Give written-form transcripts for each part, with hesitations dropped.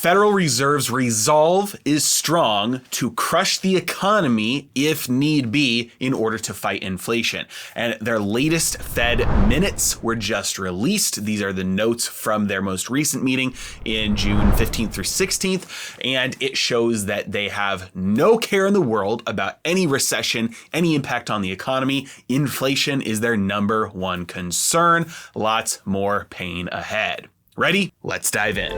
Federal Reserve's resolve is strong to crush the economy if need be in order to fight inflation. And their latest Fed minutes were just released. These are the notes from their most recent meeting in June 15th through 16th. And it shows that they have no care in the world about any recession, any impact on the economy. Inflation is their number one concern. Lots more pain ahead. Ready? Let's dive in.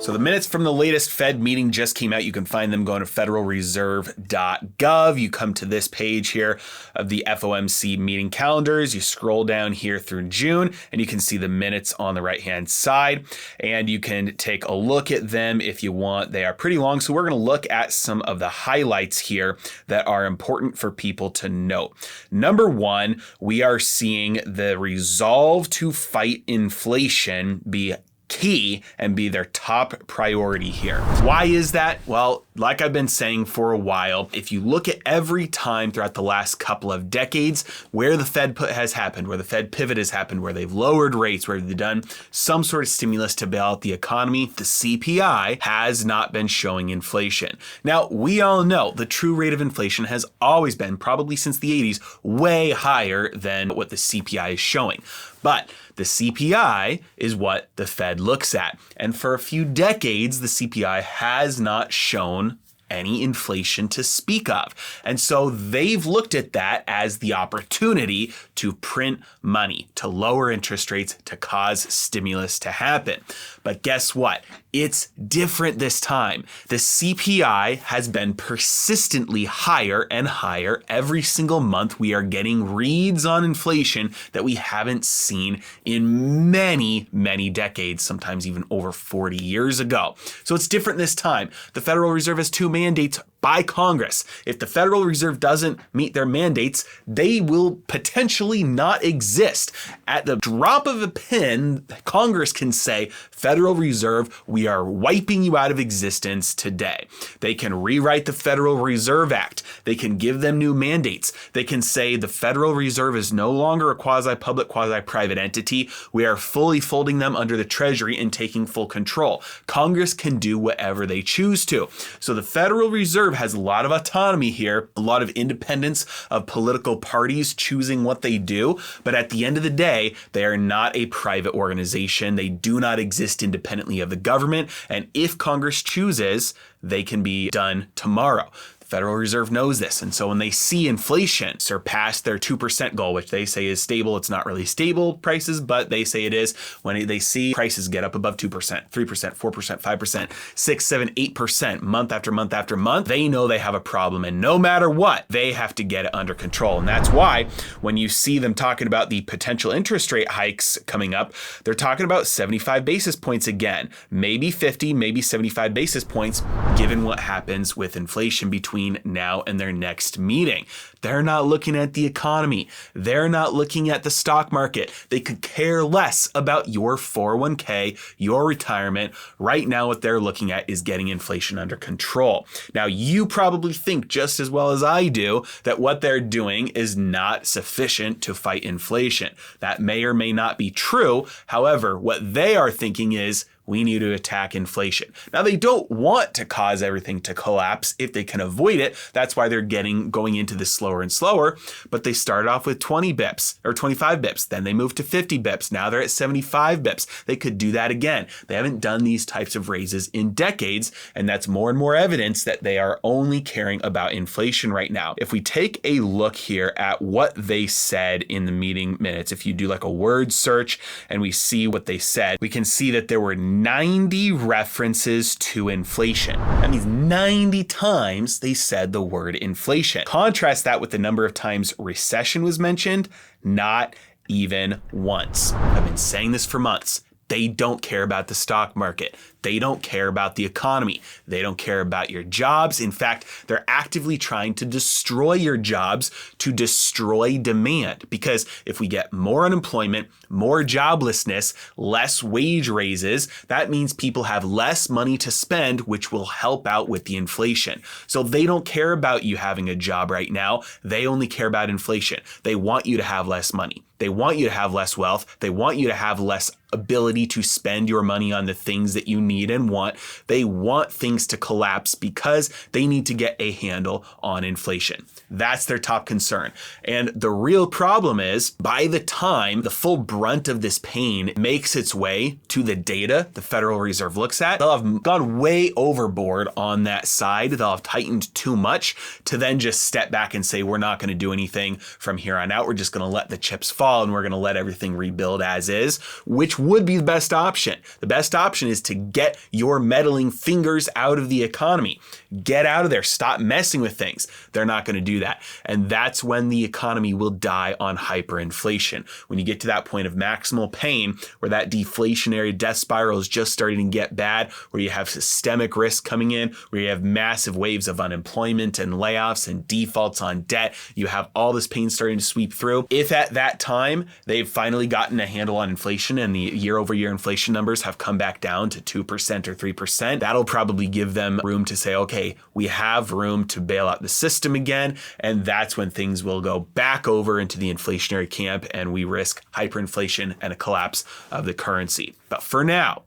So the minutes from the latest Fed meeting just came out. You can find them going to federalreserve.gov. You come to this page here of the FOMC meeting calendars. You scroll down here through June and you can see the minutes on the right-hand side. And you can take a look at them if you want. They are pretty long. So we're going to look at some of the highlights here that are important for people to note. Number one, we are seeing the resolve to fight inflation be key and be their top priority here. Why is that? Well, like I've been saying for a while, if you look at every time throughout the last couple of decades where the Fed has happened, where the Fed pivot has happened, where they've lowered rates, where they've done some sort of stimulus to bail out the economy, the CPI has not been showing inflation. Now, we all know the true rate of inflation has always been, probably since the 80s, way higher than what the CPI is showing. But the CPI is what the Fed looks at. And for a few decades, the CPI has not shown any inflation to speak of. And so they've looked at that as the opportunity to print money, to lower interest rates, to cause stimulus to happen. But guess what? It's different this time. The CPI has been persistently higher and higher. Every single month, we are getting reads on inflation that we haven't seen in many, many decades, sometimes even over 40 years ago. So it's different this time. The Federal Reserve has two mandates by Congress. If the Federal Reserve doesn't meet their mandates, they will potentially not exist. At the drop of a pen, Congress can say, Federal Reserve, we are wiping you out of existence today. They can rewrite the Federal Reserve Act. They can give them new mandates. They can say the Federal Reserve is no longer a quasi-public, quasi-private entity. We are fully folding them under the Treasury and taking full control. Congress can do whatever they choose to. So the Federal Reserve has a lot of autonomy here, a lot of independence of political parties choosing what they do. But at the end of the day, they are not a private organization. They do not exist independently of the government. And if Congress chooses, they can be done tomorrow. Federal Reserve knows this. And so when they see inflation surpass their 2% goal, which they say is stable, it's not really stable prices, but they say it is. When they see prices get up above 2%, 3%, 4%, 5%, 6, 7, 8% month after month after month, they know they have a problem. And no matter what, they have to get it under control. And that's why when you see them talking about the potential interest rate hikes coming up, they're talking about 75 basis points again, maybe 50, maybe 75 basis points, given what happens with inflation between now and their next meeting. They're not looking at the economy. They're not looking at the stock market. They could care less about your 401k, your retirement. Right now, what they're looking at is getting inflation under control. Now, you probably think just as well as I do that what they're doing is not sufficient to fight inflation. That may or may not be true. However, what they are thinking is, we need to attack inflation. Now, they don't want to cause everything to collapse if they can avoid it. That's why they're going into this slower and slower. But they started off with 20 bips or 25 bips. Then they moved to 50 bips. Now they're at 75 bips. They could do that again. They haven't done these types of raises in decades. And that's more and more evidence that they are only caring about inflation right now. If we take a look here at what they said in the meeting minutes, if you do like a word search and we see what they said, we can see that there were 90 references to inflation. That means 90 times they said the word inflation. Contrast that with the number of times recession was mentioned, not even once. I've been saying this for months. They don't care about the stock market. They don't care about the economy. They don't care about your jobs. In fact, they're actively trying to destroy your jobs to destroy demand. Because if we get more unemployment, more joblessness, less wage raises, that means people have less money to spend, which will help out with the inflation. So they don't care about you having a job right now. They only care about inflation. They want you to have less money. They want you to have less wealth. They want you to have less ability to spend your money on the things that you need and want. They want things to collapse because they need to get a handle on inflation. That's their top concern. And the real problem is, by the time the full brunt of this pain makes its way to the data the Federal Reserve looks at, they'll have gone way overboard on that side. They'll have tightened too much to then just step back and say, we're not going to do anything from here on out. We're just going to let the chips fall and we're going to let everything rebuild as is, which would be the best option. The best option is to get your meddling fingers out of the economy. Get out of there. Stop messing with things. They're not going to do that. And that's when the economy will die on hyperinflation. When you get to that point of maximal pain, where that deflationary death spiral is just starting to get bad, where you have systemic risk coming in, where you have massive waves of unemployment and layoffs and defaults on debt, you have all this pain starting to sweep through. If at that time they've finally gotten a handle on inflation and the year-over-year inflation numbers have come back down to 2% or 3%, that'll probably give them room to say, okay, we have room to bail out the system again. And that's when things will go back over into the inflationary camp and we risk hyperinflation and a collapse of the currency. But for now,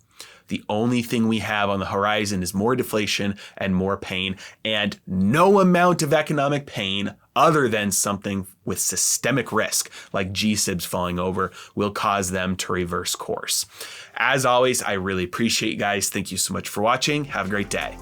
the only thing we have on the horizon is more deflation and more pain, and no amount of economic pain other than something with systemic risk like G-SIBs falling over will cause them to reverse course. As always, I really appreciate you guys. Thank you so much for watching. Have a great day.